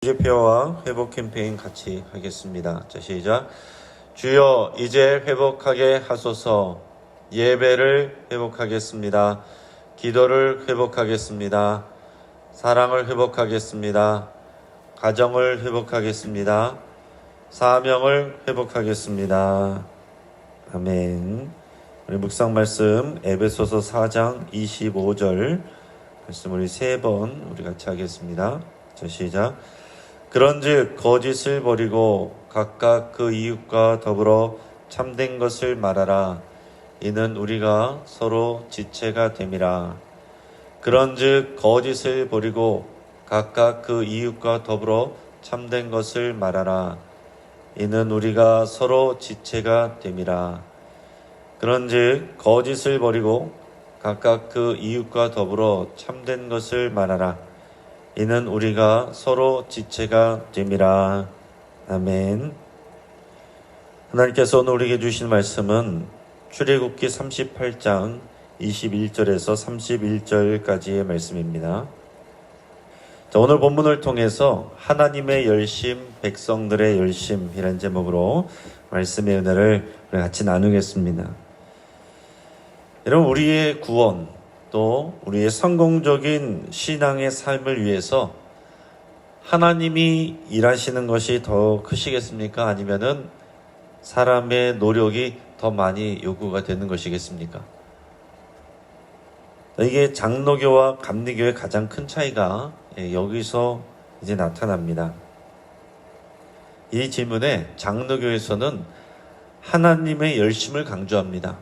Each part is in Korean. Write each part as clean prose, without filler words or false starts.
이제 표와 회복 캠페인 같이 하겠습니다. 자, 시작. 주여 이제 회복하게 하소서. 예배를 회복하겠습니다. 기도를 회복하겠습니다. 사랑을 회복하겠습니다. 가정을 회복하겠습니다. 사명을 회복하겠습니다. 아멘. 우리 묵상 말씀 에베소서 4장 25절 말씀 우리 3번 우리 같이 하겠습니다. 자, 시작. 그런즉 거짓을 버리고 각각 그 이웃과 더불어 참된 것을 말하라. 이는 우리가 서로 지체가 됨이라. 그런즉 거짓을 버리고 각각 그 이웃과 더불어 참된 것을 말하라. 이는 우리가 서로 지체가 됨이라. 그런즉 거짓을 버리고 각각 그 이웃과 더불어 참된 것을 말하라. 이는 우리가 서로 지체가 됨이라. 아멘. 하나님께서 오늘 우리에게 주신 말씀은 출애굽기 38장 21절에서 31절까지의 말씀입니다. 자, 오늘 본문을 통해서 하나님의 열심, 백성들의 열심이라는 제목으로 말씀의 은혜를 우리 같이 나누겠습니다. 여러분, 우리의 구원 또 우리의 성공적인 신앙의 삶을 위해서 하나님이 일하시는 것이 더 크시겠습니까? 아니면은 사람의 노력이 더 많이 요구가 되는 것이겠습니까? 이게 장로교와 감리교의 가장 큰 차이가 여기서 이제 나타납니다. 이 질문에 장로교에서는 하나님의 열심을 강조합니다.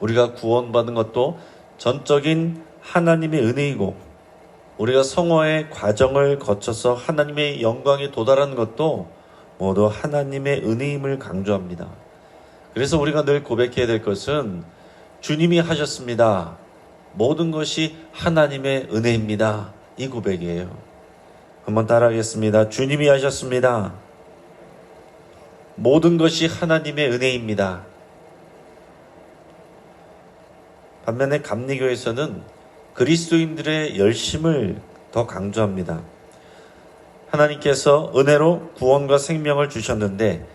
우리가 구원받은 것도 전적인 하나님의 은혜이고, 우리가 성화의 과정을 거쳐서 하나님의 영광에 도달하는 것도 모두 하나님의 은혜임을 강조합니다. 그래서 우리가 늘 고백해야 될 것은 주님이 하셨습니다. 모든 것이 하나님의 은혜입니다. 이 고백이에요. 한번 따라하겠습니다. 주님이 하셨습니다. 모든 것이 하나님의 은혜입니다. 반면에 감리교에서는 그리스도인들의 열심을 더 강조합니다. 하나님께서 은혜로 구원과 생명을 주셨는데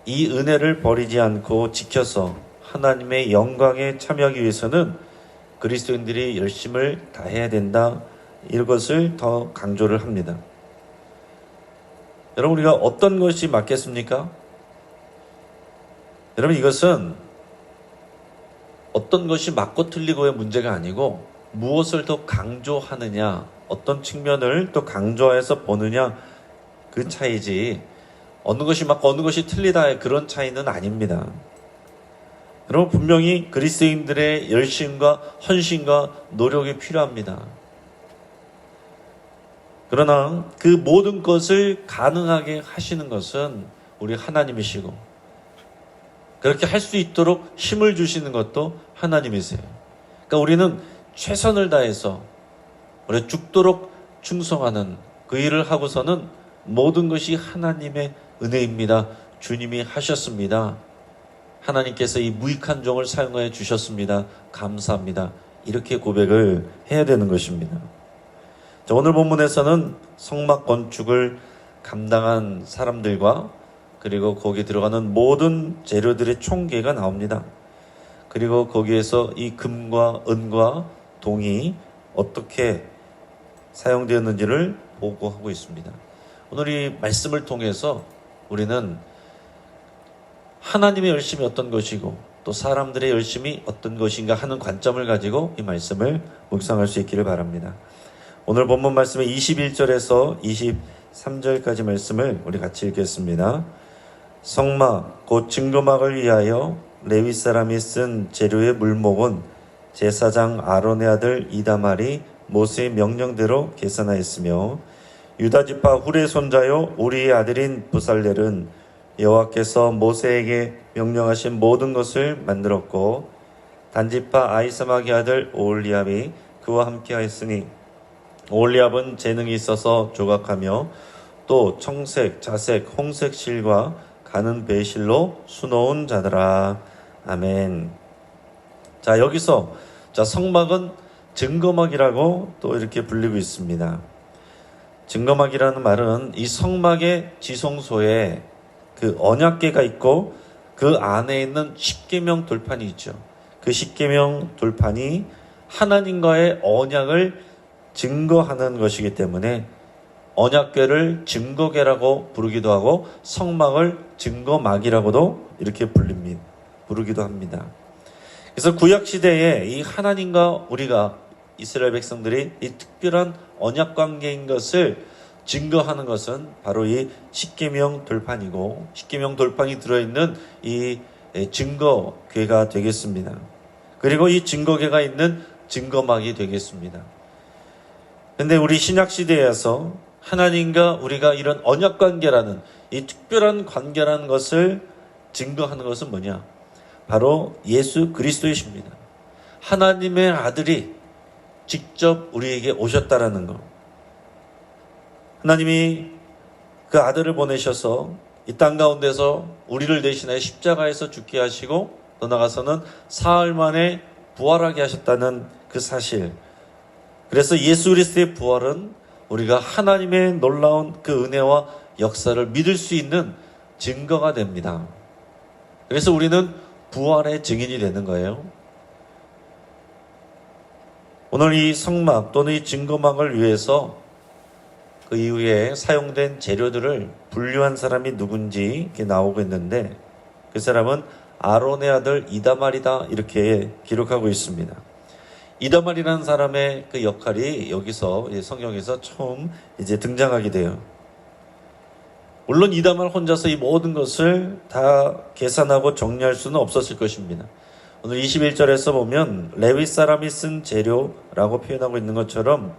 이 은혜를 버리지 않고 지켜서 하나님의 영광에 참여하기 위해서는 그리스도인들이 열심을 다해야 된다. 이것을 더 강조를 합니다. 여러분, 우리가 어떤 것이 맞겠습니까? 여러분, 이것은 어떤 것이 맞고 틀리고의 문제가 아니고 무엇을 더 강조하느냐, 어떤 측면을 또 강조해서 보느냐, 그 차이지 어느 것이 맞고 어느 것이 틀리다의 그런 차이는 아닙니다. 여러분, 분명히 그리스도인들의 열심과 헌신과 노력이 필요합니다. 그러나 그 모든 것을 가능하게 하시는 것은 우리 하나님이시고, 그렇게 할 수 있도록 힘을 주시는 것도 하나님이세요. 그러니까 우리는 최선을 다해서 우리 죽도록 충성하는 그 일을 하고서는 모든 것이 하나님의 은혜입니다. 주님이 하셨습니다. 하나님께서 이 무익한 종을 사용하여 주셨습니다. 감사합니다. 이렇게 고백을 해야 되는 것입니다. 자, 오늘 본문에서는 성막 건축을 감당한 사람들과 그리고 거기에 들어가는 모든 재료들의 총계가 나옵니다. 그리고 거기에서 이 금과 은과 동이 어떻게 사용되었는지를 보고하고 있습니다. 오늘 이 말씀을 통해서 우리는 하나님의 열심이 어떤 것이고 또 사람들의 열심이 어떤 것인가 하는 관점을 가지고 이 말씀을 묵상할 수 있기를 바랍니다. 오늘 본문 말씀의 21절에서 23절까지 말씀을 우리 같이 읽겠습니다. 성막 곧 증거막을 위하여 레위 사람이 쓴 재료의 물목은 제사장 아론의 아들 이다말이 모세의 명령대로 계산하였으며 유다지파 훌의 손자요 우리의 아들인 부살렐은 여호와께서 모세에게 명령하신 모든 것을 만들었고 단지파 아이사막의 아들 오홀리압이 그와 함께 하였으니 오홀리압은 재능이 있어서 조각하며 또 청색, 자색, 홍색 실과 가는 배실로 수놓은 자더라. 아멘. 자, 여기서 성막은 증거막이라고 또 이렇게 불리고 있습니다. 증거막이라는 말은 이 성막의 지성소에 그 언약궤가 있고 그 안에 있는 십계명 돌판이 있죠. 그 십계명 돌판이 하나님과의 언약을 증거하는 것이기 때문에 언약궤를 증거궤라고 부르기도 하고 성막을 증거막이라고도 이렇게 부르기도 합니다. 그래서 구약시대에 이 하나님과 우리가 이스라엘 백성들이 이 특별한 언약 관계인 것을 증거하는 것은 바로 이 십계명 돌판이고 십계명 돌판이 들어있는 이 증거궤가 되겠습니다. 그리고 이 증거궤가 있는 증거막이 되겠습니다. 근데 우리 신약시대에서 하나님과 우리가 이런 언약 관계라는 이 특별한 관계라는 것을 증거하는 것은 뭐냐? 바로 예수 그리스도이십니다. 하나님의 아들이 직접 우리에게 오셨다라는 것. 하나님이 그 아들을 보내셔서 이 땅 가운데서 우리를 대신해 십자가에서 죽게 하시고 또 나가서는 사흘 만에 부활하게 하셨다는 그 사실. 그래서 예수 그리스도의 부활은 우리가 하나님의 놀라운 그 은혜와 역사를 믿을 수 있는 증거가 됩니다. 그래서 우리는 부활의 증인이 되는 거예요. 오늘 이 성막 또는 이 증거막을 위해서 그 이후에 사용된 재료들을 분류한 사람이 누군지 이렇게 나오고 있는데 그 사람은 아론의 아들 이다말이다 이렇게 기록하고 있습니다. 이다말이라는 사람의 그 역할이 여기서 성경에서 처음 이제 등장하게 돼요. 물론 이다말 혼자서 이 모든 것을 다 계산하고 정리할 수는 없었을 것입니다. 오늘 21절에서 보면 레위 사람이 쓴 재료라고 표현하고 있는 것처럼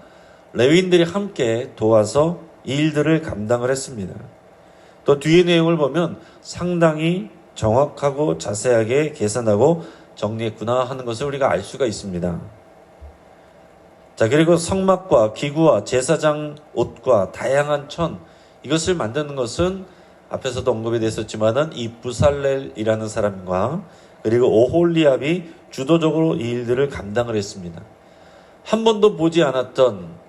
레위인들이 함께 도와서 이 일들을 감당을 했습니다. 또 뒤의 내용을 보면 상당히 정확하고 자세하게 계산하고 정리했구나 하는 것을 우리가 알 수가 있습니다. 자, 그리고 성막과 기구와 제사장 옷과 다양한 천, 이것을 만드는 것은 앞에서도 언급이 됐었지만은 이 부살렐이라는 사람과 그리고 오홀리압이 주도적으로 이 일들을 감당을 했습니다. 한 번도 보지 않았던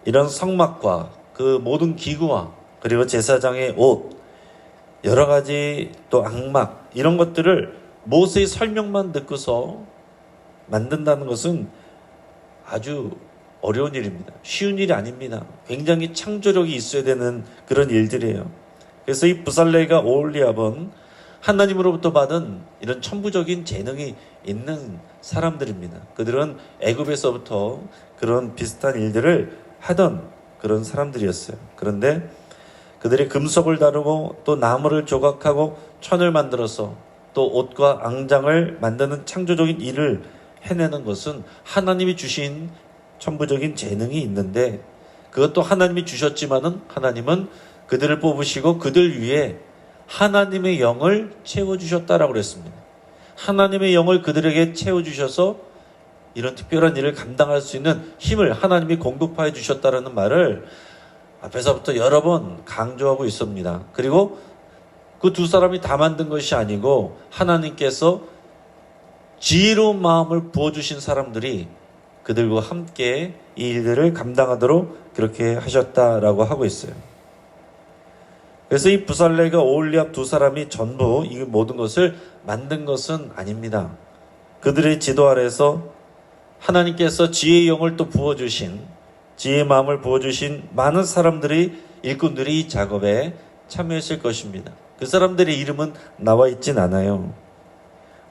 이런 성막과 그 모든 기구와 그리고 제사장의 옷, 여러 가지 또 악막 이런 것들을 모세의 설명만 듣고서 만든다는 것은 아주 어려운 일입니다. 쉬운 일이 아닙니다. 굉장히 창조력이 있어야 되는 그런 일들이에요. 그래서 이 부살레가 오홀리압은 하나님으로부터 받은 이런 천부적인 재능이 있는 사람들입니다. 그들은 애굽에서부터 그런 비슷한 일들을 하던 그런 사람들이었어요. 그런데 그들이 금속을 다루고 또 나무를 조각하고 천을 만들어서 또 옷과 앙장을 만드는 창조적인 일을 해내는 것은 하나님이 주신 천부적인 재능이 있는데 그것도 하나님이 주셨지만은 하나님은 그들을 뽑으시고 그들 위에 하나님의 영을 채워주셨다라고 그랬습니다. 하나님의 영을 그들에게 채워주셔서 이런 특별한 일을 감당할 수 있는 힘을 하나님이 공급하여 주셨다라는 말을 앞에서부터 여러 번 강조하고 있습니다. 그리고 그 두 사람이 다 만든 것이 아니고 하나님께서 지혜로운 마음을 부어주신 사람들이 그들과 함께 이 일들을 감당하도록 그렇게 하셨다라고 하고 있어요. 그래서 이 부살레가 오홀리압 두 사람이 전부 이 모든 것을 만든 것은 아닙니다. 그들의 지도 아래서 하나님께서 지혜의 영을 또 부어주신 지혜의 마음을 부어주신 많은 사람들이 일꾼들이 이 작업에 참여했을 것입니다. 그 사람들의 이름은 나와 있진 않아요.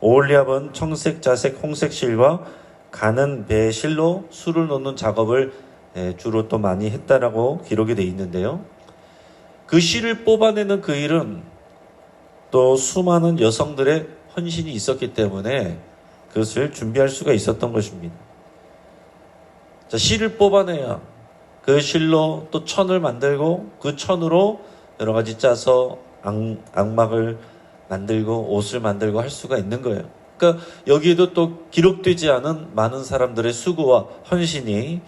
오홀리압은 청색, 자색, 홍색 실과 가는 배의 실로 술을 넣는 작업을 주로 또 많이 했다라고 기록이 되어 있는데요. 그 실을 뽑아내는 그 일은 또 수많은 여성들의 헌신이 있었기 때문에 그것을 준비할 수가 있었던 것입니다. 자, 실을 뽑아내야 그 실로 또 천을 만들고 그 천으로 여러 가지 짜서 악막을 만들고 옷을 만들고 할 수가 있는 거예요. 그러니까 여기에도 또 기록되지 않은 많은 사람들의 수고와 헌신이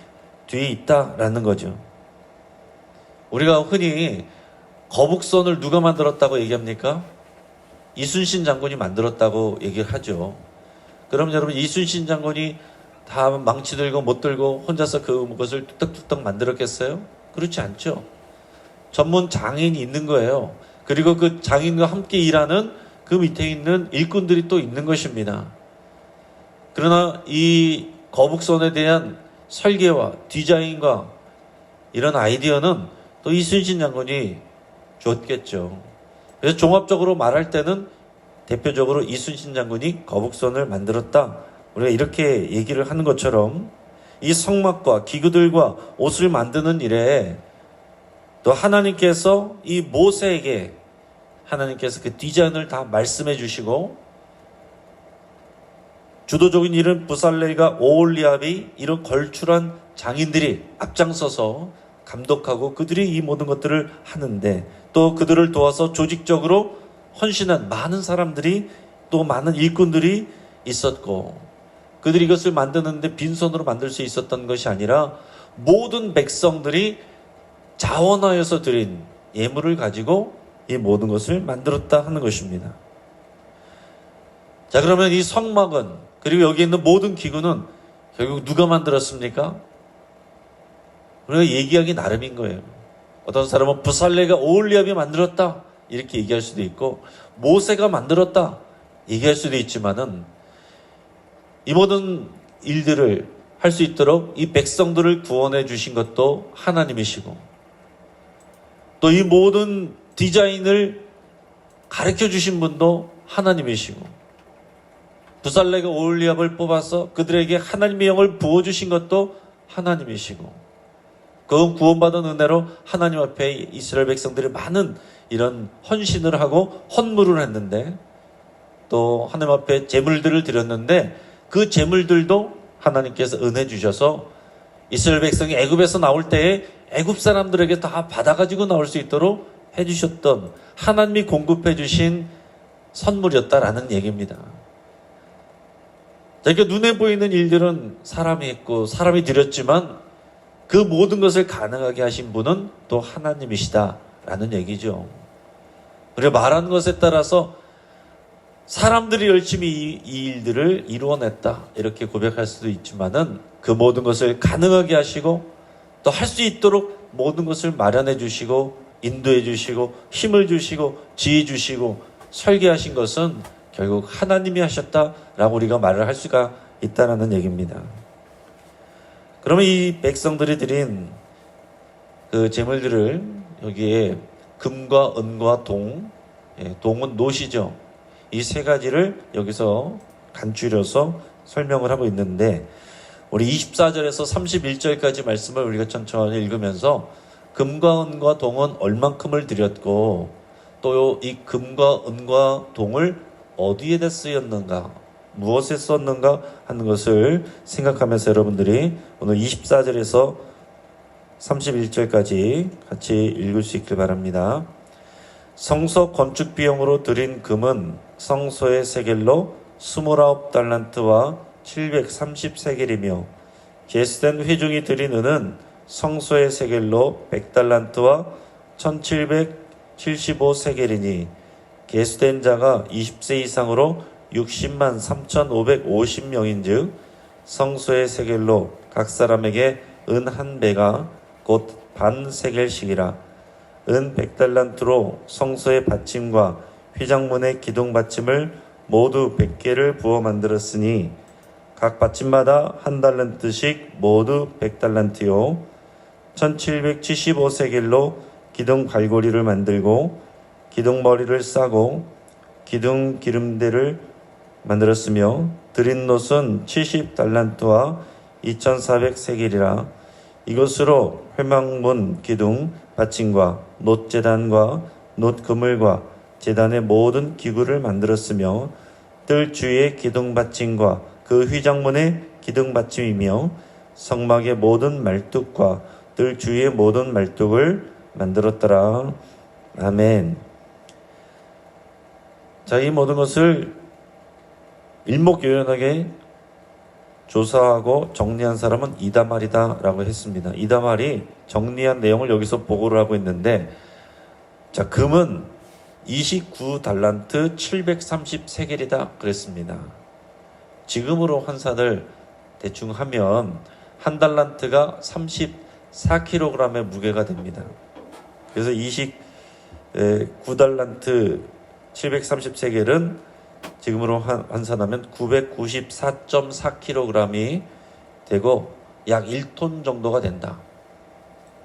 뒤에 있다라는 거죠. 우리가 흔히 거북선을 누가 만들었다고 얘기합니까? 이순신 장군이 만들었다고 얘기를 하죠. 그럼 여러분 이순신 장군이 다 망치 들고 못 들고 혼자서 그것을 뚝딱뚝딱 만들었겠어요? 그렇지 않죠. 전문 장인이 있는 거예요. 그리고 그 장인과 함께 일하는 그 밑에 있는 일꾼들이 또 있는 것입니다. 그러나 이 거북선에 대한 설계와 디자인과 이런 아이디어는 또 이순신 장군이 줬겠죠. 그래서 종합적으로 말할 때는 대표적으로 이순신 장군이 거북선을 만들었다. 우리가 이렇게 얘기를 하는 것처럼 이 성막과 기구들과 옷을 만드는 일에 또 하나님께서 이 모세에게 하나님께서 그 디자인을 다 말씀해 주시고 주도적인 일은 부살렐과 오홀리압이 이런 걸출한 장인들이 앞장서서 감독하고 그들이 이 모든 것들을 하는데 또 그들을 도와서 조직적으로 헌신한 많은 사람들이 또 많은 일꾼들이 있었고 그들이 이것을 만드는데 빈손으로 만들 수 있었던 것이 아니라 모든 백성들이 자원하여서 드린 예물을 가지고 이 모든 것을 만들었다 하는 것입니다. 자, 그러면 이 성막은 그리고 여기 있는 모든 기구는 결국 누가 만들었습니까? 우리가 얘기하기 나름인 거예요. 어떤 사람은 부살레가 오홀리압이 만들었다 이렇게 얘기할 수도 있고 모세가 만들었다 얘기할 수도 있지만은 이 모든 일들을 할 수 있도록 이 백성들을 구원해 주신 것도 하나님이시고 또 이 모든 디자인을 가르쳐 주신 분도 하나님이시고 부살레가 오홀리압을 뽑아서 그들에게 하나님의 영을 부어주신 것도 하나님이시고 그 구원받은 은혜로 하나님 앞에 이스라엘 백성들이 많은 이런 헌신을 하고 헌물을 했는데 또 하나님 앞에 제물들을 드렸는데 그 제물들도 하나님께서 은혜 주셔서 이스라엘 백성이 애굽에서 나올 때에 애굽 사람들에게 다 받아가지고 나올 수 있도록 해주셨던 하나님이 공급해 주신 선물이었다라는 얘기입니다. 그러니까 눈에 보이는 일들은 사람이 했고 사람이 드렸지만 그 모든 것을 가능하게 하신 분은 또 하나님이시다라는 얘기죠. 우리가 말하는 것에 따라서 사람들이 열심히 이 일들을 이루어냈다 이렇게 고백할 수도 있지만은 그 모든 것을 가능하게 하시고 또 할 수 있도록 모든 것을 마련해 주시고 인도해 주시고 힘을 주시고 지혜 주시고 설계하신 것은 결국 하나님이 하셨다라고 우리가 말을 할 수가 있다는 얘기입니다. 그러면 이 백성들이 드린 그 제물들을 여기에 금과 은과 동, 동은 노시죠. 이 세 가지를 여기서 간추려서 설명을 하고 있는데 우리 24절에서 31절까지 말씀을 우리가 천천히 읽으면서 금과 은과 동은 얼만큼을 드렸고 또 이 금과 은과 동을 어디에다 쓰였는가 무엇에 썼는가 하는 것을 생각하면서 여러분들이 오늘 24절에서 31절까지 같이 읽을 수 있길 바랍니다. 성소 건축 비용으로 드린 금은 성소의 세겔로 29달란트와 730세겔이며 게스된 회중이 드린 은은 성소의 세겔로 100달란트와 1775세겔이니 게스된 자가 20세 이상으로 60만 3,550명인 즉 성소의 세겔로 각 사람에게 은 한 배가 곧 반 세겔씩이라 은 100달란트로 성소의 받침과 휘장문의 기둥 받침을 모두 100개를 부어 만들었으니 각 받침마다 한 달란트씩 모두 100달란트요 1775세겔로 기둥 갈고리를 만들고 기둥 머리를 싸고 기둥 기름대를 만들었으며 드린 놋은 70달란트와 2400세겔이라 이것으로 회막문 기둥 받침과 놋 제단과 놋 그물과 제단의 모든 기구를 만들었으며 뜰 주위의 기둥 받침과 그 휘장문의 기둥 받침이며 성막의 모든 말뚝과 뜰 주위의 모든 말뚝을 만들었더라. 아멘. 자, 이 모든 것을 일목요연하게 조사하고 정리한 사람은 이다말이다라고 했습니다. 이다말이 정리한 내용을 여기서 보고를 하고 있는데, 자, 금은 29달란트 730세겔이다 그랬습니다. 지금으로 환산을 대충 하면 한 달란트가 4kg의 무게가 됩니다. 그래서 9달란트 730세겔은 지금으로 환산하면 994.4kg이 되고 약 1톤 정도가 된다.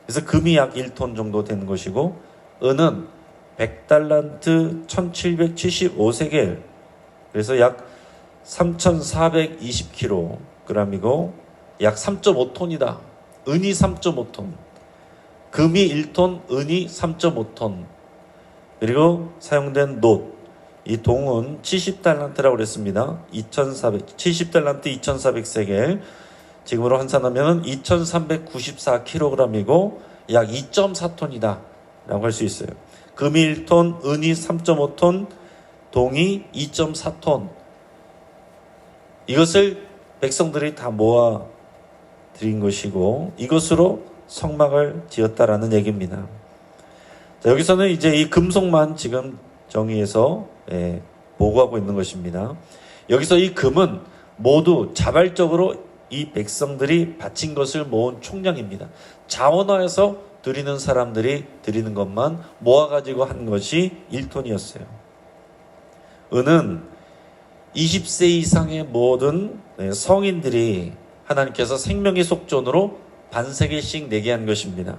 그래서 금이 약 1톤 정도 되는 것이고, 은은 100달란트 1775세겔, 그래서 약 3420kg이고 약 3.5톤이다. 은이 3.5톤, 금이 1톤, 은이 3.5톤. 그리고 사용된 놋, 이 동은 70달란트라고 그랬습니다. 70달란트 2400세겔, 지금으로 환산하면 2394kg이고 약 2.4톤이다 라고 할 수 있어요. 금이 1톤, 은이 3.5톤, 동이 2.4톤. 이것을 백성들이 다 모아 드린 것이고, 이것으로 성막을 지었다라는 얘기입니다. 자, 여기서는 이제 이 금속만 지금 정의해서 보고하고 있는 것입니다. 여기서 이 금은 모두 자발적으로 이 백성들이 바친 것을 모은 총량입니다. 자원화해서 드리는 사람들이 드리는 것만 모아가지고 한 것이 1톤이었어요. 은은 20세 이상의 모든 성인들이 하나님께서 생명의 속전으로 반세겔씩 내게 한 것입니다.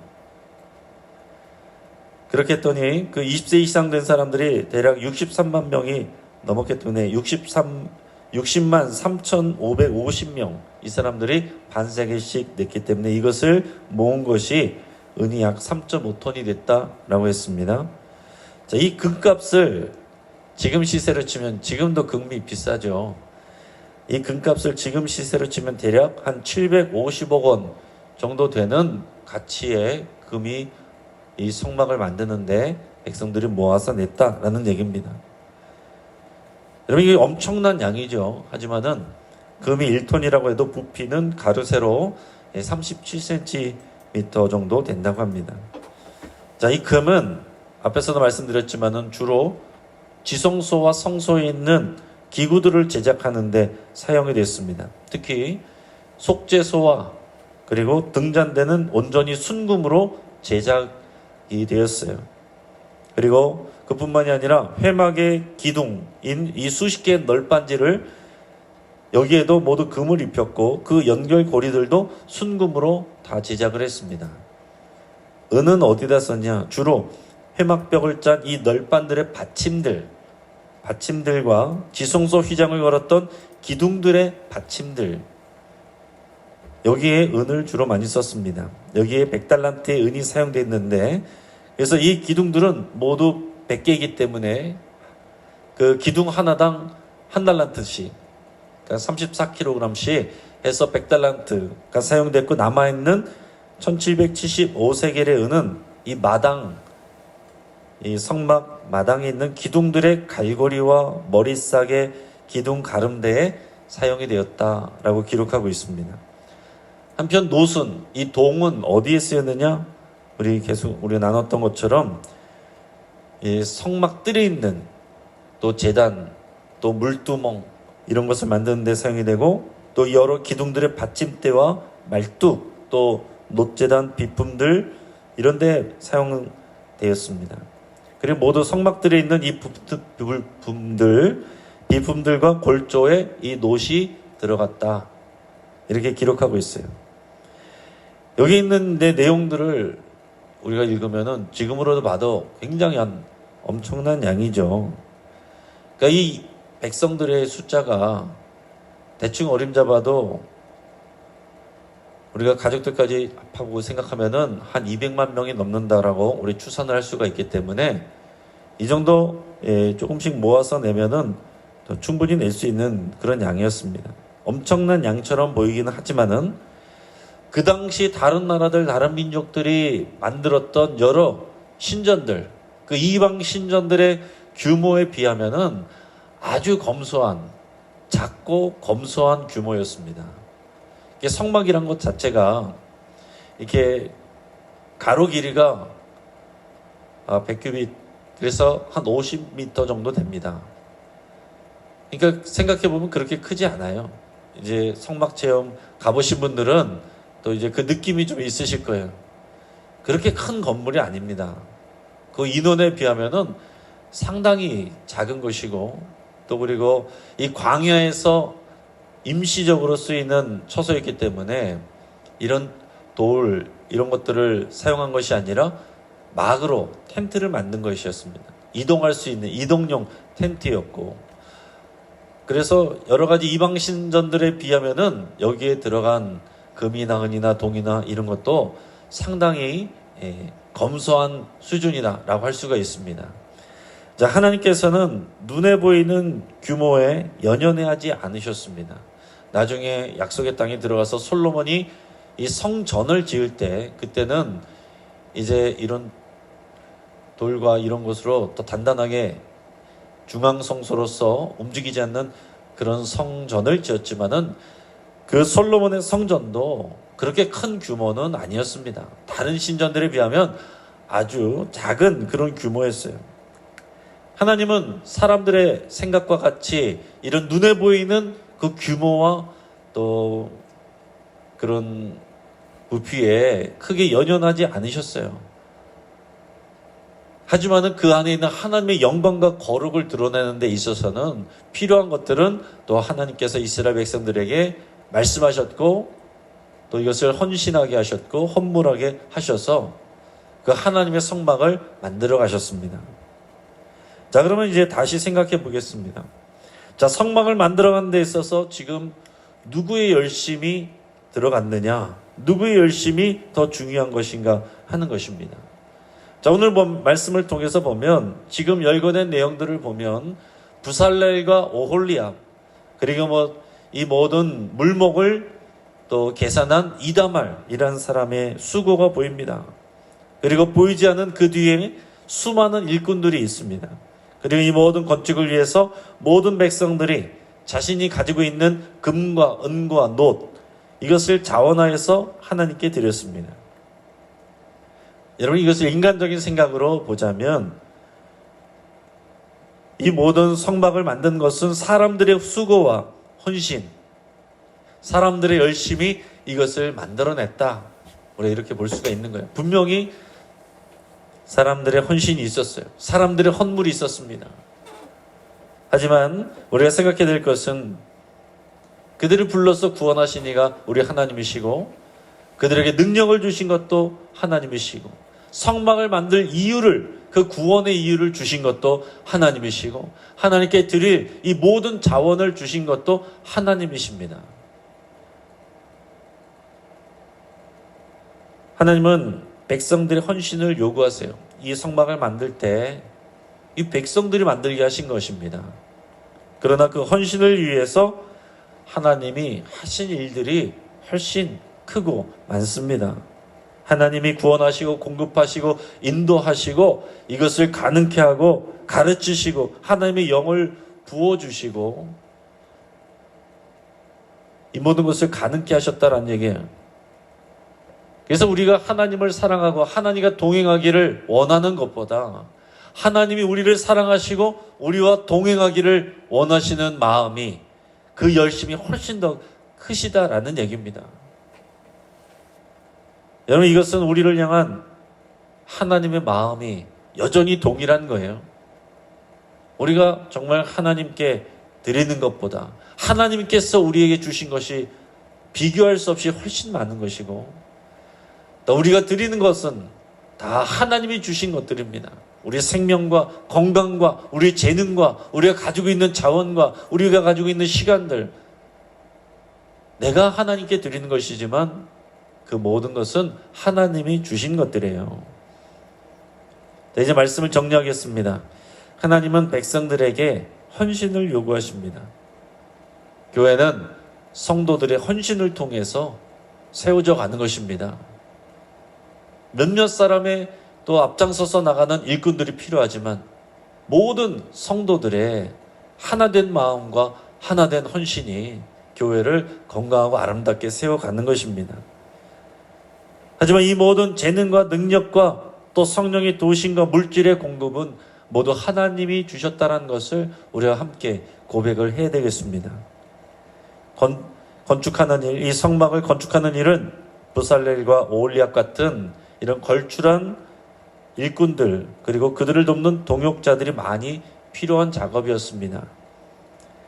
그렇게 했더니 그 20세 이상 된 사람들이 대략 63만 명이 넘었기 때문에 60만 3,550명, 이 사람들이 반세겔씩 냈기 때문에 이것을 모은 것이 은이 약 3.5톤이 됐다라고 했습니다. 자, 이 금값을 지금 시세로 치면, 지금도 금이 비싸죠. 이 금값을 지금 시세로 치면 대략 한 750억 원 정도 되는 가치의 금이 이 성막을 만드는데 백성들이 모아서 냈다라는 얘기입니다. 여러분, 이게 엄청난 양이죠. 하지만은 금이 1톤이라고 해도 부피는 가로 세로 37cm 정도 된다고 합니다. 자, 이 금은 앞에서도 말씀드렸지만은 주로 지성소와 성소에 있는 기구들을 제작하는데 사용이 됐습니다. 특히 속죄소와 그리고 등잔대는 온전히 순금으로 제작이 되었어요. 그리고 그뿐만이 아니라 회막의 기둥인 이 수십 개의 널빤지를 여기에도 모두 금을 입혔고 그 연결고리들도 순금으로 다 제작을 했습니다. 은은 어디다 썼냐? 주로 회막벽을 짠 이 널빤들의 받침들과 지성소 휘장을 걸었던 기둥들의 받침들, 여기에 은을 주로 많이 썼습니다. 여기에 100달란트의 은이 사용되어 있는데, 그래서 이 기둥들은 모두 100개이기 때문에 그 기둥 하나당 1달란트씩, 그러니까 34kg씩 해서 100달란트가 사용됐고, 남아있는 1775세겔의 은은 이 마당, 이 성막 마당에 있는 기둥들의 갈고리와 머리싹의 기둥 가름대에 사용이 되었다라고 기록하고 있습니다. 한편 놋은, 이 동은 어디에 쓰였느냐? 우리 나눴던 것처럼 이 성막 뜰에 있는 또 제단, 또 물두멍 이런 것을 만드는 데 사용이 되고, 또 여러 기둥들의 받침대와 말뚝, 또 놋제단 비품들 이런 데 사용되었습니다. 그리고 모두 성막들에 있는 이 비품들과 골조에 이 놋이 들어갔다, 이렇게 기록하고 있어요. 여기 있는 내용들을 우리가 읽으면은 지금으로도 봐도 굉장히 엄청난 양이죠. 그러니까 이 백성들의 숫자가 대충 어림잡아도 우리가 가족들까지 합하고 생각하면은 한 200만 명이 넘는다라고 우리 추산을 할 수가 있기 때문에 이 정도 조금씩 모아서 내면은 더 충분히 낼 수 있는 그런 양이었습니다. 엄청난 양처럼 보이기는 하지만은 그 당시 다른 나라들, 다른 민족들이 만들었던 여러 신전들, 그 이방 신전들의 규모에 비하면은 아주 작고 검소한 규모였습니다. 성막이란 것 자체가 이렇게 가로 길이가 100규빗, 그래서 한 50m 정도 됩니다. 그러니까 생각해보면 그렇게 크지 않아요. 이제 성막 체험 가보신 분들은 또 이제 그 느낌이 좀 있으실 거예요. 그렇게 큰 건물이 아닙니다. 그 인원에 비하면은 상당히 작은 것이고, 또 그리고 이 광야에서 임시적으로 쓰이는 처소였기 때문에 이런 돌 이런 것들을 사용한 것이 아니라 막으로 텐트를 만든 것이었습니다. 이동할 수 있는 이동용 텐트였고, 그래서 여러 가지 이방 신전들에 비하면은 여기에 들어간 금이나 은이나 동이나 이런 것도 상당히 검소한 수준이다라고 할 수가 있습니다. 자, 하나님께서는 눈에 보이는 규모에 연연해하지 않으셨습니다. 나중에 약속의 땅에 들어가서 솔로몬이 이 성전을 지을 때, 그때는 이제 이런 돌과 이런 것으로 또 단단하게 중앙 성소로서 움직이지 않는 그런 성전을 지었지만은 그 솔로몬의 성전도 그렇게 큰 규모는 아니었습니다. 다른 신전들에 비하면 아주 작은 그런 규모였어요. 하나님은 사람들의 생각과 같이 이런 눈에 보이는 그 규모와 또 그런 부피에 크게 연연하지 않으셨어요. 하지만은 그 안에 있는 하나님의 영광과 거룩을 드러내는 데 있어서는 필요한 것들은 또 하나님께서 이스라엘 백성들에게 말씀하셨고, 또 이것을 헌신하게 하셨고 헌물하게 하셔서 그 하나님의 성막을 만들어 가셨습니다. 자, 그러면 이제 다시 생각해 보겠습니다. 자, 성막을 만들어 가는 데 있어서 지금 누구의 열심이 들어갔느냐, 누구의 열심이 더 중요한 것인가 하는 것입니다. 자, 오늘 말씀을 통해서 보면 지금 열거된 내용들을 보면 부살렐과 오홀리압, 그리고 이 모든 물목을 또 계산한 이다말이라는 사람의 수고가 보입니다. 그리고 보이지 않는 그 뒤에 수많은 일꾼들이 있습니다. 그리고 이 모든 건축을 위해서 모든 백성들이 자신이 가지고 있는 금과 은과 놋, 이것을 자원하여서 하나님께 드렸습니다. 여러분, 이것을 인간적인 생각으로 보자면 이 모든 성막을 만든 것은 사람들의 수고와 헌신, 사람들의 열심이 이것을 만들어냈다, 우리가 이렇게 볼 수가 있는 거예요. 분명히 사람들의 헌신이 있었어요. 사람들의 헌물이 있었습니다. 하지만 우리가 생각해야 될 것은 그들을 불러서 구원하신 이가 우리 하나님이시고, 그들에게 능력을 주신 것도 하나님이시고, 성막을 만들 이유를, 그 구원의 이유를 주신 것도 하나님이시고, 하나님께 드릴 이 모든 자원을 주신 것도 하나님이십니다. 하나님은 백성들의 헌신을 요구하세요. 이 성막을 만들 때 이 백성들이 만들게 하신 것입니다. 그러나 그 헌신을 위해서 하나님이 하신 일들이 훨씬 크고 많습니다. 하나님이 구원하시고 공급하시고 인도하시고 이것을 가능케 하고 가르치시고 하나님의 영을 부어주시고 이 모든 것을 가능케 하셨다라는 얘기예요. 그래서 우리가 하나님을 사랑하고 하나님과 동행하기를 원하는 것보다 하나님이 우리를 사랑하시고 우리와 동행하기를 원하시는 마음이, 그 열심이 훨씬 더 크시다라는 얘기입니다. 여러분, 이것은 우리를 향한 하나님의 마음이 여전히 동일한 거예요. 우리가 정말 하나님께 드리는 것보다 하나님께서 우리에게 주신 것이 비교할 수 없이 훨씬 많은 것이고, 또 우리가 드리는 것은 다 하나님이 주신 것들입니다. 우리의 생명과 건강과 우리의 재능과 우리가 가지고 있는 자원과 우리가 가지고 있는 시간들, 내가 하나님께 드리는 것이지만 그 모든 것은 하나님이 주신 것들이에요. 이제 말씀을 정리하겠습니다. 하나님은 백성들에게 헌신을 요구하십니다. 교회는 성도들의 헌신을 통해서 세워져 가는 것입니다. 몇몇 사람의 또 앞장서서 나가는 일꾼들이 필요하지만 모든 성도들의 하나된 마음과 하나된 헌신이 교회를 건강하고 아름답게 세워가는 것입니다. 하지만 이 모든 재능과 능력과 또 성령의 도우심과 물질의 공급은 모두 하나님이 주셨다는 것을 우리가 함께 고백을 해야 되겠습니다. 건축하는 일, 이 성막을 건축하는 일은 부살렐과 오홀리압 같은 이런 걸출한 일꾼들 그리고 그들을 돕는 동역자들이 많이 필요한 작업이었습니다.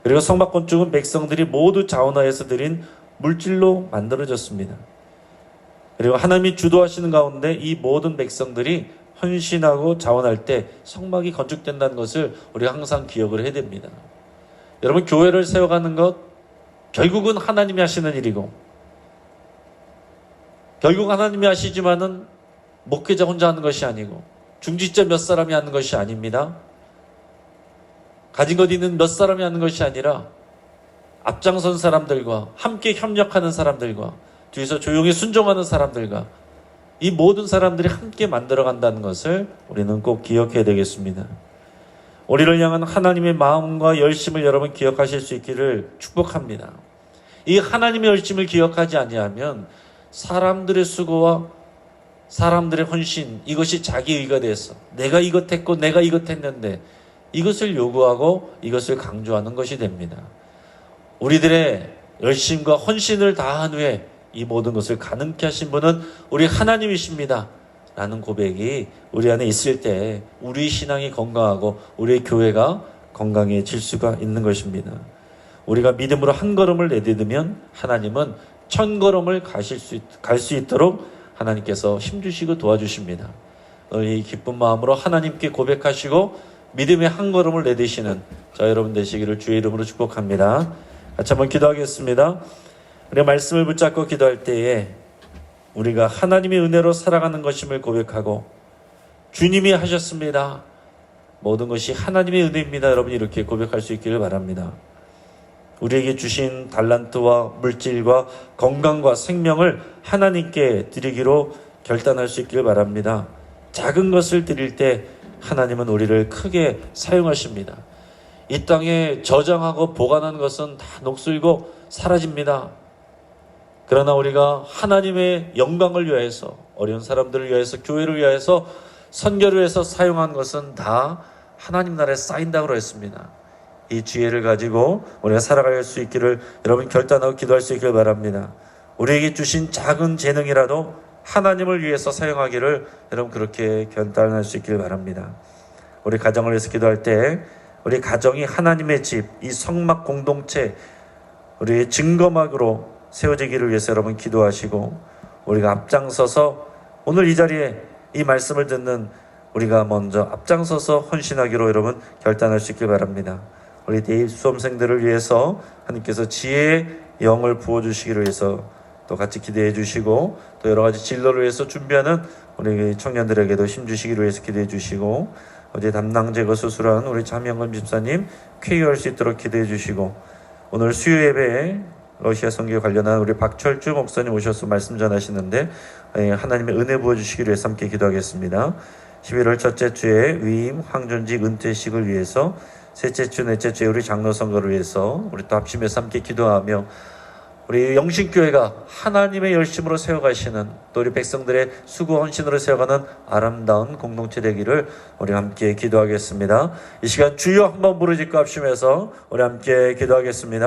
그리고 성막 건축은 백성들이 모두 자원하여서 드린 물질로 만들어졌습니다. 그리고 하나님이 주도하시는 가운데 이 모든 백성들이 헌신하고 자원할 때 성막이 건축된다는 것을 우리가 항상 기억을 해야 됩니다. 여러분, 교회를 세워가는 것 결국은 하나님이 하시는 일이고, 결국 하나님이 하시지만은 목회자 혼자 하는 것이 아니고, 중직자 몇 사람이 하는 것이 아닙니다. 가진 것 있는 몇 사람이 하는 것이 아니라 앞장선 사람들과 함께 협력하는 사람들과 뒤에서 조용히 순종하는 사람들과 이 모든 사람들이 함께 만들어간다는 것을 우리는 꼭 기억해야 되겠습니다. 우리를 향한 하나님의 마음과 열심을 여러분 기억하실 수 있기를 축복합니다. 이 하나님의 열심을 기억하지 아니하면 사람들의 수고와 사람들의 헌신, 이것이 자기 의가 돼서 내가 이것 했고 내가 이것 했는데 이것을 요구하고 이것을 강조하는 것이 됩니다. 우리들의 열심과 헌신을 다한 후에 이 모든 것을 가능케 하신 분은 우리 하나님이십니다 라는 고백이 우리 안에 있을 때 우리 신앙이 건강하고 우리의 교회가 건강해질 수가 있는 것입니다. 우리가 믿음으로 한 걸음을 내딛으면 하나님은 1000걸음을 갈 수 있도록 하나님께서 힘주시고 도와주십니다. 이 기쁜 마음으로 하나님께 고백하시고 믿음의 한 걸음을 내딛으시는 저 여러분 되시기를 주의 이름으로 축복합니다. 같이 한번 기도하겠습니다. 우리가 말씀을 붙잡고 기도할 때에 우리가 하나님의 은혜로 살아가는 것임을 고백하고 주님이 하셨습니다. 모든 것이 하나님의 은혜입니다. 여러분 이렇게 고백할 수 있기를 바랍니다. 우리에게 주신 달란트와 물질과 건강과 생명을 하나님께 드리기로 결단할 수 있기를 바랍니다. 작은 것을 드릴 때 하나님은 우리를 크게 사용하십니다. 이 땅에 저장하고 보관하는 것은 다 녹슬고 사라집니다. 그러나 우리가 하나님의 영광을 위해서, 어려운 사람들을 위해서, 교회를 위해서, 선교를 위해서 사용한 것은 다 하나님 나라에 쌓인다고 했습니다. 이 지혜를 가지고 우리가 살아갈 수 있기를 여러분 결단하고 기도할 수 있기를 바랍니다. 우리에게 주신 작은 재능이라도 하나님을 위해서 사용하기를 여러분 그렇게 결단할 수 있기를 바랍니다. 우리 가정을 위해서 기도할 때 우리 가정이 하나님의 집, 이 성막 공동체, 우리의 증거막으로 세워지기를 위해서 여러분 기도하시고 우리가 앞장서서 오늘 이 자리에 이 말씀을 듣는 우리가 먼저 앞장서서 헌신하기로 여러분 결단할 수 있길 바랍니다. 우리 대입 수험생들을 위해서 하나님께서 지혜의 영을 부어주시기를 위해서 또 같이 기도해 주시고 또 여러 가지 진로를 위해서 준비하는 우리 청년들에게도 힘주시기를 위해서 기도해 주시고 어제 담낭 제거 수술한 우리 장명건 집사님 쾌유할 수 있도록 기도해 주시고 오늘 수요 예배에 러시아 선교 관련한 우리 박철주 목사님 오셔서 말씀 전하시는데 하나님의 은혜 부어주시기를 위해서 함께 기도하겠습니다. 11월 첫째 주에 위임 황존직 은퇴식을 위해서 셋째 주 넷째 주에 우리 장로 선거를 위해서 우리 또 합심해서 함께 기도하며 우리 영신교회가 하나님의 열심으로 세워가시는 또 우리 백성들의 수고 헌신으로 세워가는 아름다운 공동체 되기를 우리 함께 기도하겠습니다. 이 시간 주여 한번 부르짖고 합심해서 우리 함께 기도하겠습니다.